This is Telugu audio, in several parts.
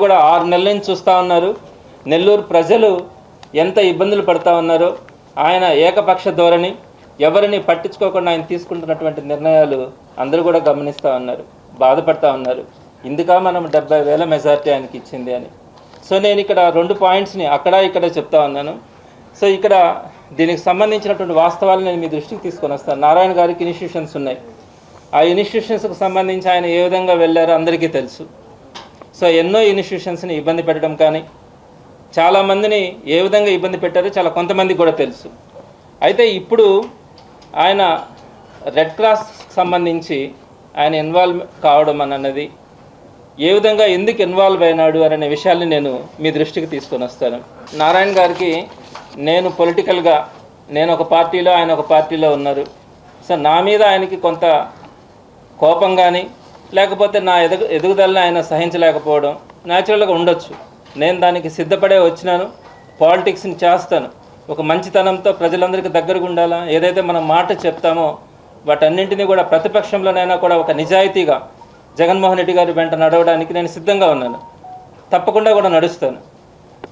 కూడా 6 నెలల నుంచి చూస్తూ ఉన్నారు. నెల్లూరు ప్రజలు ఎంత ఇబ్బందులు పడుతూ ఉన్నారో, ఆయన ఏకపక్ష ధోరణి, ఎవరిని పట్టించుకోకుండా ఆయన తీసుకుంటున్నటువంటి నిర్ణయాలు అందరూ కూడా గమనిస్తూ ఉన్నారు, బాధపడుతూ ఉన్నారు. ఇందుక మనం 70,000 మెజార్టీ ఆయనకి ఇచ్చింది అని. సో నేను ఇక్కడ 2 పాయింట్స్ని అక్కడ ఇక్కడ చెప్తా ఉన్నాను. సో ఇక్కడ దీనికి సంబంధించినటువంటి వాస్తవాలు నేను మీ దృష్టికి తీసుకొని వస్తాను. నారాయణ గారికి ఇన్స్టిట్యూషన్స్ ఉన్నాయి. ఆ ఇన్స్టిట్యూషన్స్కి సంబంధించి ఆయన ఏ విధంగా వెళ్ళారో అందరికీ తెలుసు. సో ఎన్నో ఇన్స్టిట్యూషన్స్ని ఇబ్బంది పెట్టడం కానీ, చాలామందిని ఏ విధంగా ఇబ్బంది పెట్టారో కొంతమందికి కూడా తెలుసు. అయితే ఇప్పుడు ఆయన రెడ్ క్రాస్ సంబంధించి ఆయన ఇన్వాల్వ్ కావడం అన్నది, ఏ విధంగా ఎందుకు ఇన్వాల్వ్ అయినాడు అనే విషయాల్ని నేను మీ దృష్టికి తీసుకొని వస్తాను. నారాయణ గారికి నేను పొలిటికల్గా, నేను ఒక పార్టీలో, ఆయన ఒక పార్టీలో ఉన్నారు. సో నా మీద ఆయనకి కొంత కోపం కానీ, లేకపోతే నా ఎదుగుదలని ఆయన సహించలేకపోవడం న్యాచురల్గా ఉండొచ్చు. నేను దానికి సిద్ధపడే వచ్చినాను. పాలిటిక్స్ని చేస్తాను ఒక మంచితనంతో, ప్రజలందరికీ దగ్గరగా ఉండాలా. ఏదైతే మనం మాట చెప్తామో వాటన్నింటినీ కూడా ప్రతిపక్షంలోనైనా కూడా ఒక నిజాయితీగా జగన్మోహన్ రెడ్డి గారి వెంట నడవడానికి నేను సిద్ధంగా ఉన్నాను, తప్పకుండా కూడా నడుస్తాను.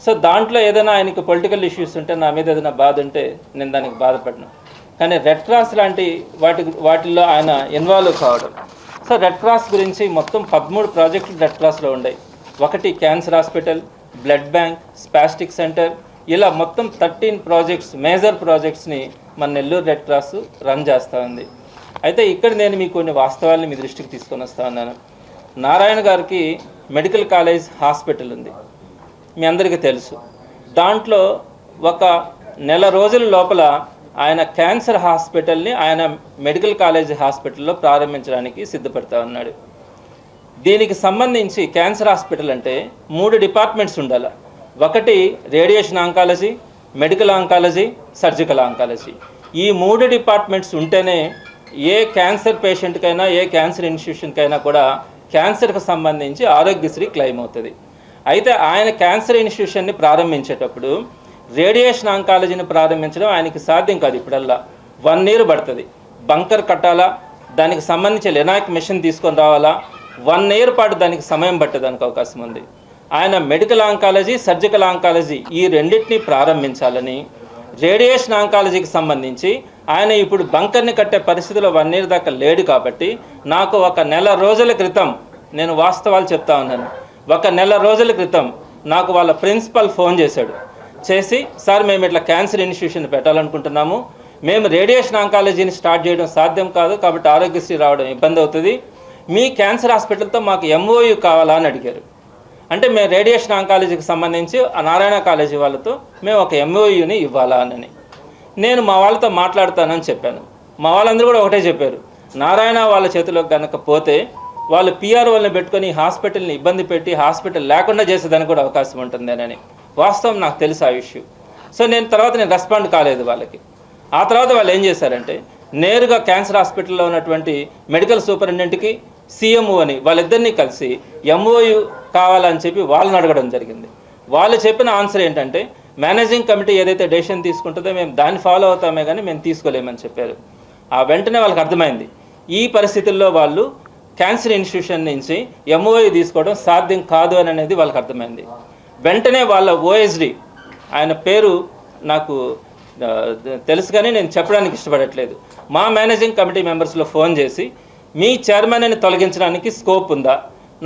సో దాంట్లో ఏదైనా ఆయనకి పొలిటికల్ ఇష్యూస్ ఉంటే, నా మీద ఏదైనా బాధ ఉంటే నేను దానికి బాధపడను. కానీ రెడ్ క్రాస్ లాంటి వాటిల్లో ఆయన ఇన్వాల్వ్ కావడం. సో రెడ్ క్రాస్ గురించి మొత్తం 13 ప్రాజెక్టులు రెడ్ క్రాస్లో ఉన్నాయి. ఒకటి cancer hospital, blood bank, spastic centre, ఇలా మొత్తం 13 ప్రాజెక్ట్స్, మేజర్ ప్రాజెక్ట్స్ని మన నెల్లూరు రెడ్ క్రాస్ రన్ చేస్తూ ఉంది. అయితే ఇక్కడ నేను మీకు కొన్ని వాస్తవాల్ని మీ దృష్టికి తీసుకొని వస్తూ ఉన్నాను. నారాయణ గారికి మెడికల్ కాలేజ్ హాస్పిటల్ ఉంది, మీ అందరికీ తెలుసు. దాంట్లో ఒక నెల రోజుల లోపల ఆయన క్యాన్సర్ హాస్పిటల్ని ఆయన మెడికల్ కాలేజ్ హాస్పిటల్లో ప్రారంభించడానికి సిద్ధపడుతూ ఉన్నాడు. దీనికి సంబంధించి క్యాన్సర్ హాస్పిటల్ అంటే 3 డిపార్ట్మెంట్స్ ఉండాలి. ఒకటి radiation oncology, medical oncology, surgical oncology. ఈ 3 డిపార్ట్మెంట్స్ ఉంటేనే ఏ క్యాన్సర్ పేషెంట్కైనా, ఏ క్యాన్సర్ ఇన్స్టిట్యూషన్కైనా కూడా క్యాన్సర్కి సంబంధించి ఆరోగ్యశ్రీ క్లెయిమ్ అవుతుంది. అయితే ఆయన క్యాన్సర్ ఇన్స్టిట్యూషన్ని ప్రారంభించేటప్పుడు రేడియేషన్ ఆంకాలజీని ప్రారంభించడం ఆయనకి సాధ్యం కాదు. ఇప్పుడల్లా 1 year పడుతుంది. బంకర్ కట్టాలా, దానికి సంబంధించి లెనాక్ మెషిన్ తీసుకొని రావాలా, 1 year పాటు దానికి సమయం పట్టేదానికి అవకాశం ఉంది. ఆయన మెడికల్ ఆంకాలజీ, సర్జికల్ ఆంకాలజీ ఈ రెండింటినీ ప్రారంభించాలని, రేడియేషన్ ఆంకాలజీకి సంబంధించి ఆయన ఇప్పుడు బంకర్ని కట్టే పరిస్థితిలో 1 year దాకా లేడు. కాబట్టి నాకు ఒక నెల రోజుల క్రితం, నేను వాస్తవాలు చెప్తా ఉన్నాను, ఒక నెల రోజుల క్రితం నాకు వాళ్ళ ప్రిన్సిపల్ ఫోన్ చేసి, సార్ మేము ఇట్లా క్యాన్సర్ ఇన్స్టిట్యూషన్ పెట్టాలనుకుంటున్నాము, మేము రేడియేషన్ ఆంకాలజీని స్టార్ట్ చేయడం సాధ్యం కాదు, కాబట్టి ఆరోగ్యశ్రీ రావడం ఇబ్బంది అవుతుంది, మీ క్యాన్సర్ హాస్పిటల్తో మాకు MOU కావాలా అని అడిగారు. అంటే మేము రేడియేషన్ ఆంకాలజీకి సంబంధించి ఆ నారాయణ కాలేజీ వాళ్ళతో మేము ఒక MOUని ఇవ్వాలా అని నేను మా వాళ్ళతో మాట్లాడతానని చెప్పాను. మా వాళ్ళందరూ కూడా ఒకటే చెప్పారు, నారాయణ వాళ్ళ చేతిలోకి కనుక పోతే వాళ్ళు PROని పెట్టుకొని హాస్పిటల్ని ఇబ్బంది పెట్టి హాస్పిటల్ లేకుండా చేసేదానికి కూడా అవకాశం ఉంటుందేనని. వాస్తవం నాకు తెలుసు ఆ ఇష్యూ. సో నేను రెస్పాండ్ కాలేదు వాళ్ళకి. ఆ తర్వాత వాళ్ళు ఏం చేశారంటే, నేరుగా క్యాన్సర్ హాస్పిటల్లో ఉన్నటువంటి మెడికల్ సూపరింటెండెంట్కి, CMOని వాళ్ళిద్దరినీ కలిసి MOU కావాలని చెప్పి వాళ్ళని అడగడం జరిగింది. వాళ్ళు చెప్పిన ఆన్సర్ ఏంటంటే, మేనేజింగ్ కమిటీ ఏదైతే డెసిషన్ తీసుకుంటుందో మేము దాన్ని ఫాలో అవుతామే కానీ మేము తీసుకోలేమని చెప్పారు. ఆ వెంటనే వాళ్ళకి అర్థమైంది, ఈ పరిస్థితుల్లో వాళ్ళు క్యాన్సర్ ఇన్స్టిట్యూషన్ నుంచి MOU తీసుకోవడం సాధ్యం కాదు అని అనేది వాళ్ళకి అర్థమైంది. వెంటనే వాళ్ళ OSD, ఆయన పేరు నాకు తెలుసు కానీ నేను చెప్పడానికి ఇష్టపడట్లేదు, మా మేనేజింగ్ కమిటీ మెంబర్స్లో ఫోన్ చేసి, మీ చైర్మన్ని తొలగించడానికి స్కోప్ ఉందా,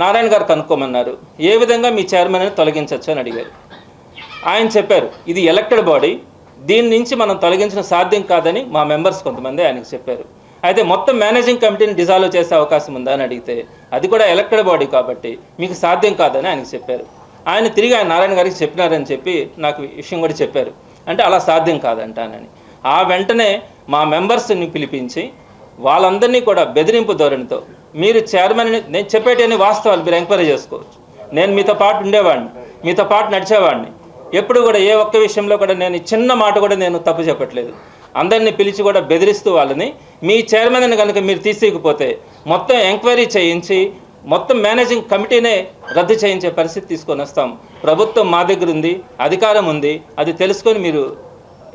నారాయణ గారు కనుక్కోమన్నారు, ఏ విధంగా మీ చైర్మన్ని తొలగించవచ్చు అని అడిగారు. ఆయన చెప్పారు, ఇది ఎలక్టెడ్ బాడీ, దీని నుంచి మనం తొలగించడం సాధ్యం కాదని మా మెంబర్స్ కొంతమంది ఆయనకు చెప్పారు. అయితే మొత్తం మేనేజింగ్ కమిటీని డిజాల్వ్ చేసే అవకాశం ఉందా అని అడిగితే, అది కూడా ఎలక్టెడ్ బాడీ కాబట్టి మీకు సాధ్యం కాదని ఆయనకు చెప్పారు. ఆయన తిరిగి ఆయన నారాయణ గారికి చెప్పినారని చెప్పి నాకు విషయం కూడా చెప్పారు. అంటే అలా సాధ్యం కాదంటానని. ఆ వెంటనే మా మెంబర్స్ని పిలిపించి వాళ్ళందరినీ కూడా బెదిరింపు ధోరణితో, మీరు చైర్మన్ని, నేను చెప్పేటన్ని వాస్తవాలు మీరు ఎంక్వైరీ చేసుకోవచ్చు, నేను మీతో పాటు ఉండేవాడిని, మీతో పాటు నడిచేవాడిని, ఎప్పుడు కూడా ఏ ఒక్క విషయంలో కూడా నేను చిన్న మాట కూడా నేను తప్పు చెప్పట్లేదు. అందరినీ పిలిచి కూడా బెదిరిస్తూ వాళ్ళని, మీ చైర్మన్ని కనుక మీరు తీసేయకపోతే మొత్తం ఎంక్వైరీ చేయించి మొత్తం మేనేజింగ్ కమిటీనే రద్దు చేయించే పరిస్థితి తీసుకొని వస్తాం. ప్రభుత్వం మా దగ్గర ఉంది, అధికారం ఉంది, అది తెలుసుకొని మీరు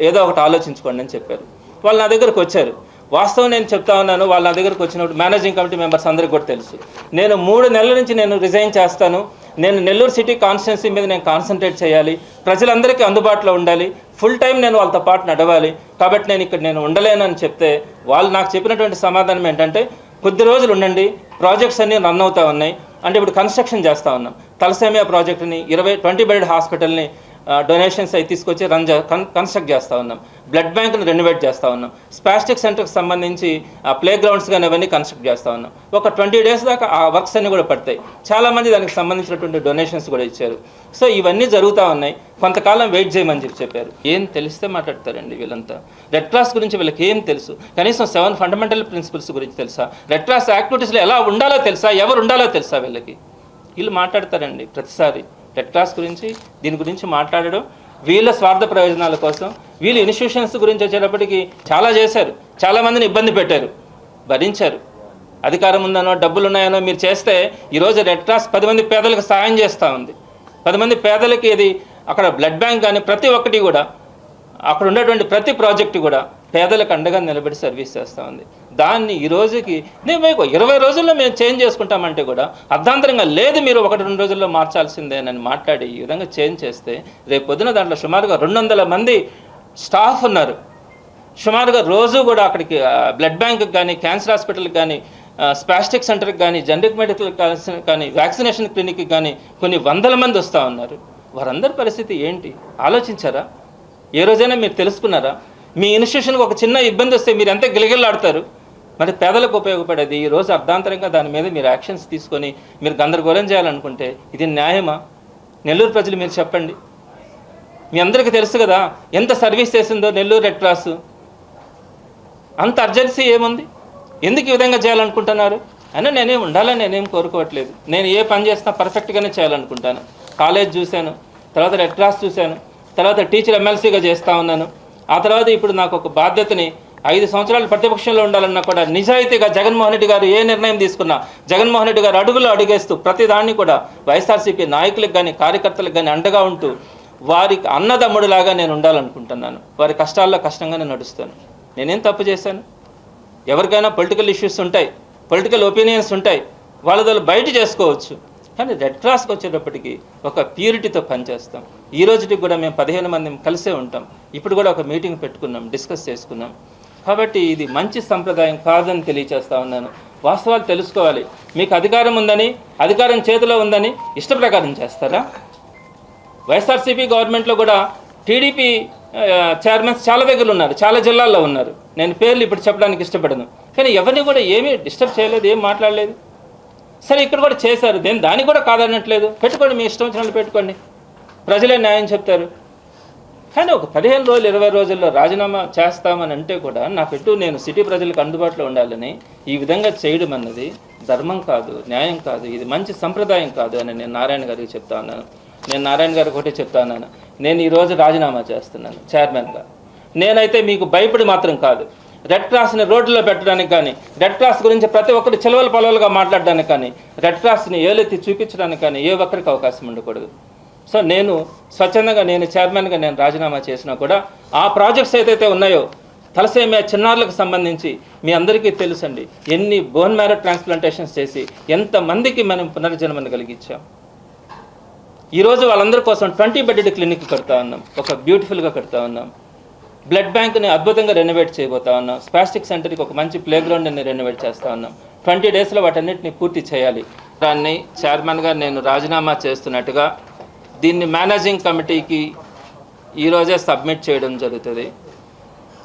ఏదో ఒకటి ఆలోచించుకోండి అని చెప్పారు. వాళ్ళు నా దగ్గరకు వచ్చారు. వాస్తవం నేను చెప్తా ఉన్నాను, వాళ్ళ నా దగ్గరకు వచ్చినప్పుడు మేనేజింగ్ కమిటీ మెంబర్స్ అందరికీ కూడా తెలుసు, నేను 3 నెలల నుంచి నేను రిజైన్ చేస్తాను, నేను నెల్లూరు సిటీ కాన్స్టిట్యున్సీ మీద నేను కాన్సన్ట్రేట్ చేయాలి, ప్రజలందరికీ అందుబాటులో ఉండాలి, ఫుల్ టైం నేను వాళ్ళతో పాటు నడవాలి, కాబట్టి నేను ఉండలేనని చెప్తే వాళ్ళు నాకు చెప్పినటువంటి సమాధానం ఏంటంటే, కొద్ది రోజులు ఉండండి, ప్రాజెక్ట్స్ అన్నీ రన్ అవుతూ ఉన్నాయి. అంటే ఇప్పుడు కన్స్ట్రక్షన్ చేస్తూ ఉన్నాం, తలసేమియా ప్రాజెక్టుని 20 బెడ్ హాస్పిటల్ని డొనేషన్స్ అవి తీసుకొచ్చి కన్స్ట్రక్ట్ చేస్తూ ఉన్నాం, బ్లడ్ బ్యాంక్ని రెనోవేట్ చేస్తూ ఉన్నాం, స్పాస్టిక్ సెంటర్కి సంబంధించి ప్లే గ్రౌండ్స్ కానీ అవన్నీ కన్స్ట్రక్ట్ చేస్తూ ఉన్నాం. ఒక 20 days దాకా ఆ వర్క్స్ అన్నీ కూడా పడతాయి. చాలామంది దానికి సంబంధించినటువంటి డొనేషన్స్ కూడా ఇచ్చారు. సో ఇవన్నీ జరుగుతూ ఉన్నాయి. కొంతకాలం వెయిట్ చేయమని చెప్పారు. ఏం తెలిస్తే మాట్లాడతారండి వీళ్ళంతా. రెడ్ క్రాస్ గురించి వీళ్ళకి ఏం తెలుసు? కనీసం 7 ఫండమెంటల్ ప్రిన్సిపల్స్ గురించి తెలుసా? రెడ్ క్రాస్ యాక్టివిటీస్లో ఎలా ఉండాలో తెలుసా? ఎవరు ఉండాలో తెలుసా? వీళ్ళు మాట్లాడతారండి ప్రతిసారి రెడ్ క్రాస్ గురించి, దీని గురించి మాట్లాడడం వీళ్ళ స్వార్థ ప్రయోజనాల కోసం. వీళ్ళు ఇన్స్టిట్యూషన్స్ గురించి వచ్చేటప్పటికి చాలా చేశారు, చాలామందిని ఇబ్బంది పెట్టారు, భరించారు. అధికారం ఉందనో డబ్బులు ఉన్నాయనో మీరు చేస్తే ఈరోజు రెడ్ క్రాస్ 10 మంది పేదలకు సాయం చేస్తూ ఉంది. 10 మంది పేదలకి ఇది అక్కడ బ్లడ్ బ్యాంక్ కానీ ప్రతి ఒక్కటి కూడా, అక్కడ ఉన్నటువంటి ప్రతి ప్రాజెక్టు కూడా పేదలకు అండగా నిలబడి సర్వీస్ చేస్తూ ఉంది. దాన్ని ఈ రోజుకి మేము 20 రోజుల్లో మేము చేంజ్ చేసుకుంటామంటే కూడా అర్ధాంతరంగా లేదు, మీరు 1-2 రోజుల్లో మార్చాల్సిందేనని మాట్లాడి ఈ విధంగా చేంజ్ చేస్తే రేపు పొద్దున దాంట్లో సుమారుగా 200 మంది స్టాఫ్ ఉన్నారు. సుమారుగా రోజు కూడా అక్కడికి బ్లడ్ బ్యాంక్కి కానీ, క్యాన్సర్ హాస్పిటల్కి కానీ, స్పాస్టిక్ సెంటర్కి కానీ, జనరిక్ మెడికల్ కానీ, వ్యాక్సినేషన్ క్లినిక్కి కానీ కొన్ని 100 మంది వస్తూ ఉన్నారు. వారందరి పరిస్థితి ఏంటి ఆలోచించారా? ఏ రోజైనా మీరు తెలుసుకున్నారా? మీ ఇన్స్టిట్యూషన్కి ఒక చిన్న ఇబ్బంది వస్తే మీరు ఎంత గిలగిల్లాడతారు. మరి పేదలకు ఉపయోగపడేది ఈరోజు అర్ధాంతరంగా దాని మీద మీరు యాక్షన్స్ తీసుకొని మీరు గందరగోళం చేయాలనుకుంటే ఇది న్యాయమా? నెల్లూరు ప్రజలు మీరు చెప్పండి. మీ అందరికీ తెలుసు కదా ఎంత సర్వీస్ చేసిందో నెల్లూరు రెడ్ క్రాస్. అంత అర్జెన్సీ ఏముంది? ఎందుకు ఈ విధంగా చేయాలనుకుంటున్నారు? అయినా నేనేం ఉండాలని నేనేం కోరుకోవట్లేదు. నేను ఏ పని చేసినా పర్ఫెక్ట్గానే చేయాలనుకుంటాను. కాలేజ్ చూశాను, తర్వాత రెడ్ క్రాస్ చూశాను, తర్వాత టీచర్ ఎమ్మెల్సీగా చేస్తూ ఉన్నాను. ఆ తర్వాత ఇప్పుడు నాకు ఒక బాధ్యతని 5 సంవత్సరాలు ప్రతిపక్షంలో ఉండాలన్నా కూడా నిజాయితీగా జగన్మోహన్ రెడ్డి గారు ఏ నిర్ణయం తీసుకున్నా జగన్మోహన్ రెడ్డి గారు అడుగులో అడుగేస్తూ ప్రతిదాన్ని కూడా వైఎస్ఆర్సీపీ నాయకులకు కానీ కార్యకర్తలకు కానీ అండగా ఉంటూ వారికి అన్నదమ్ముడిలాగా నేను ఉండాలనుకుంటున్నాను. వారి కష్టాల్లో కష్టంగా నేను నడుస్తాను. నేనేం తప్పు చేశాను? ఎవరికైనా పొలిటికల్ ఇష్యూస్ ఉంటాయి, పొలిటికల్ ఒపీనియన్స్ ఉంటాయి, వాళ్ళ బయట చేసుకోవచ్చు. కానీ రెడ్ క్రాస్కి వచ్చేటప్పటికి ఒక ప్యూరిటీతో పనిచేస్తాం. ఈ రోజుకి కూడా మేము 15 మంది కలిసే ఉంటాం. ఇప్పుడు కూడా ఒక మీటింగ్ పెట్టుకున్నాం, డిస్కస్ చేసుకున్నాం. కాబట్టి ఇది మంచి సంప్రదాయం కాదని తెలియచేస్తా ఉన్నాను. వాస్తవాలు తెలుసుకోవాలి. మీకు అధికారం ఉందని, అధికారం చేతిలో ఉందని ఇష్ట ప్రకారం చేస్తారా? వైఎస్ఆర్సీపీ గవర్నమెంట్లో కూడా టీడీపీ చైర్మన్స్ చాలా దగ్గర ఉన్నారు, చాలా జిల్లాల్లో ఉన్నారు. నేను పేర్లు ఇప్పుడు చెప్పడానికి ఇష్టపడను. కానీ ఎవరిని కూడా ఏమీ డిస్టర్బ్ చేయలేదు, ఏం మాట్లాడలేదు. సరే ఇక్కడ కూడా చేశారు, దానికి కూడా కాదనట్లేదు. పెట్టుకోండి, మీ ఇష్టం వచ్చినట్లు పెట్టుకోండి, ప్రజలే న్యాయం చెప్తారు. కానీ ఒక 15 రోజులు 20 రోజుల్లో రాజీనామా చేస్తామని అంటే కూడా నేను సిటీ ప్రజలకు అందుబాటులో ఉండాలని ఈ విధంగా చేయడం అన్నది ధర్మం కాదు, న్యాయం కాదు, ఇది మంచి సంప్రదాయం కాదు అని నేను నారాయణ గారికి చెప్తా ఉన్నాను. నేను నారాయణ గారికి ఒకటే చెప్తా ఉన్నాను, నేను ఈరోజు రాజీనామా చేస్తున్నాను చైర్మన్గా. నేనైతే మీకు భయపడి మాత్రం కాదు, రెడ్ క్రాస్ని రోడ్లో పెట్టడానికి కానీ, రెడ్ క్రాస్ గురించి ప్రతి ఒక్కరు చిలవల పొలవలుగా మాట్లాడడానికి కానీ, రెడ్ క్రాస్ని ఏలెత్తి చూపించడానికి కానీ ఏ ఒక్కరికి అవకాశం ఉండకూడదు. సో నేను స్వచ్ఛందంగా నేను చైర్మన్గా నేను రాజీనామా చేసినా కూడా ఆ ప్రాజెక్ట్స్ ఏదైతే ఉన్నాయో తలసేమియా చిన్నారులకు సంబంధించి మీ అందరికీ తెలుసండి, ఎన్ని బోన్ మ్యారో ట్రాన్స్ప్లాంటేషన్స్ చేసి ఎంతమందికి మనం పునర్జన్మను కలిగించాం. ఈరోజు వాళ్ళందరి కోసం 20 బెడ్డెడ్ క్లినిక్ కడతా ఉన్నాం, ఒక బ్యూటిఫుల్గా కడతా ఉన్నాం. బ్లడ్ బ్యాంక్ని అద్భుతంగా రెనోవేట్ చేయబోతా ఉన్నాం. స్పాస్టిక్ సెంటర్కి ఒక మంచి ప్లే గ్రౌండ్ని రెనోవేట్ చేస్తూ ఉన్నాం. 20 daysలో వాటన్నిటిని పూర్తి చేయాలి. దాన్ని చైర్మన్గా నేను రాజీనామా చేస్తున్నట్టుగా దీన్ని మేనేజింగ్ కమిటీకి ఈరోజే సబ్మిట్ చేయడం జరుగుతుంది.